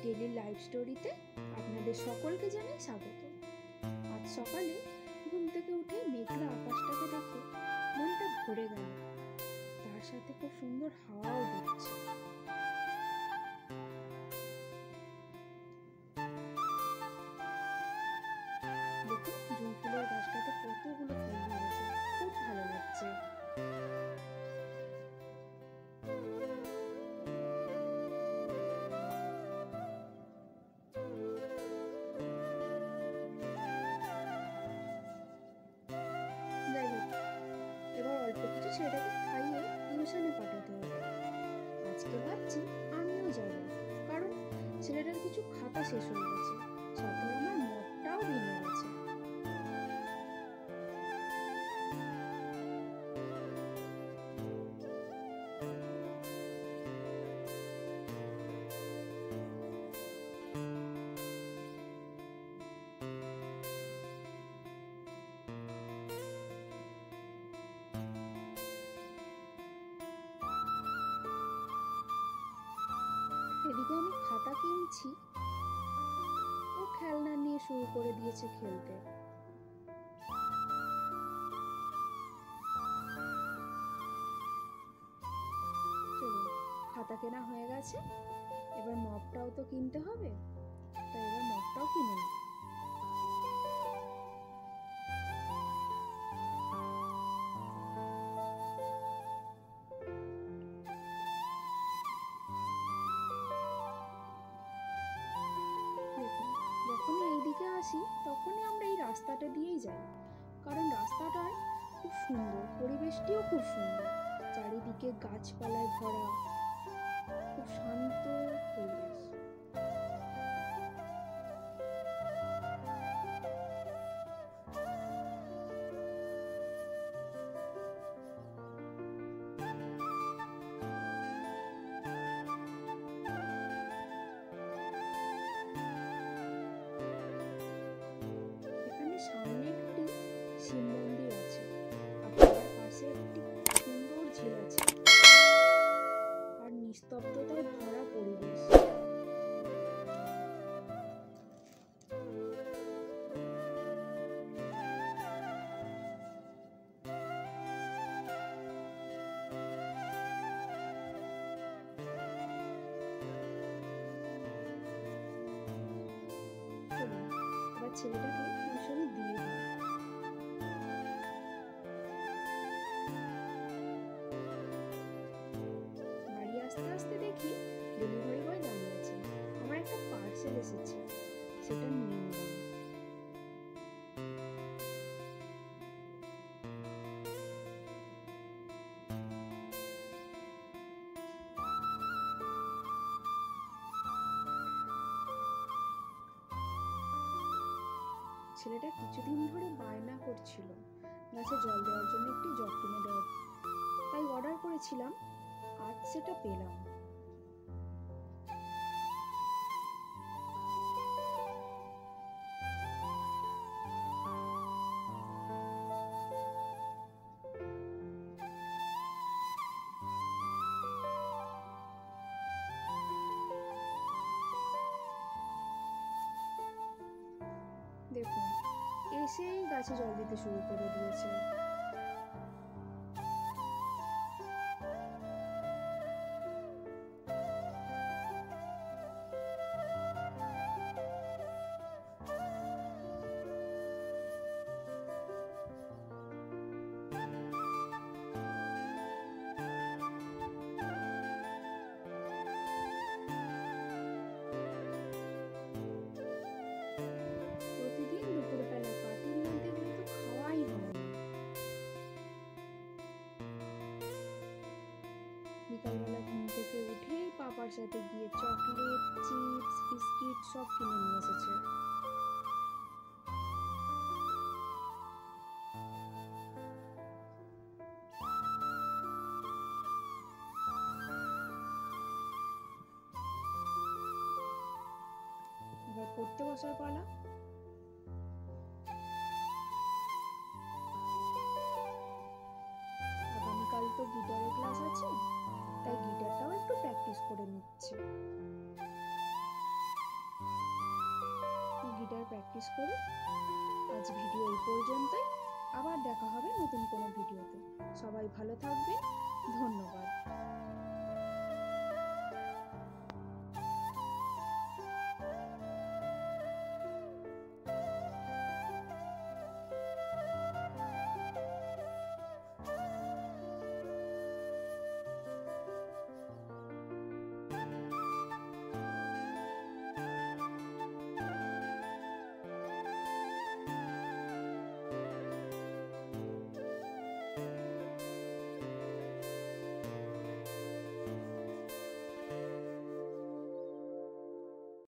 Daily life স্টোরিতে আপনাদের সকলকে জানাই স্বাগত। আজ সকালে ঘুম থেকে উঠে মেঘলা আকাশটাকে দেখে মনটা ভরে গেল, তার সাথে খুব সুন্দর হাওয়াও দিচ্ছে। দেখুন জুঁই ফুলের গাছটাতে কতগুলো ফুল ধরেছে, খুব ভালো লাগছে। যাই হোক, এবার অল্প কিছু ছেলেটাকে খাইয়ে টিউশনে পাঠাতে হবে। আজকে ভাবছি আমিও যাব, কারণ ছেলেটার কিছু খাতা শেষ হয়ে গেছে, সাথে আমার মতটাও ভেঙে গেছে। এদিকে আমি খাতা কিনছি, ও খেলনা নিয়ে শুরু করে দিয়েছে খেলতে। চলো, খাতা কেনা হয়ে গেছে, এবার মপটাও তো কিনতে হবে, তাই এবার মপটাও কিনে নিই। যখনই এইদিকে আসি তখনই আমরা এই রাস্তাটা দিয়েই যাই, কারণ রাস্তাটার খুব সুন্দর, পরিবেশটিও খুব সুন্দর, চারিদিকে গাছপালায় ভরা, খুব শান্ত পরিবেশ। সামনে একটি শিব মন্দির আছে, আর তার পাশে একটি সুন্দর ঝিল আছে, আর নিস্তব্ধতায় ভরা পরিবেশ। এবার ছেলেটাকে টিউশনে দিয়ে দিই। বাড়ি আসতে আসতে দেখি ডেলিভারি বয় দাঁড়িয়ে আছে, আমার একটা পার্সেল এসেছে, সেটা নিয়ে নিলাম। ছেলেটা কিছুদিন ধরে বায়না করছিল গাছে জল দেওয়ার জন্য একটি জগ কিনে দেওয়ার, তাই অর্ডার করেছিলাম, আজ সেটা পেলাম। দেখুন, এসেই গাছে জল দিতে শুরু করে দিয়েছে। প্রতিদিন দুপুরবেলা পার্টির না দেখলে তো খাওয়াই হয় না। বিকালবেলা ঘুম থেকে উঠেই পাপার সাথে গিয়ে চকলেট, চিপস, বিস্কিট সব কিনে নিয়ে এসেছে। এবার পড়তে বসার পালা। আগামীকাল তো গিটারের ক্লাস আছে, তাই গিটারটাও একটু প্র্যাকটিস করে নিচ্ছে। আজ ভিডিও এই পর্যন্তই। আবার দেখা হবে নতুন কোনো ভিডিওতে। সবাই ভালো থাকবেন,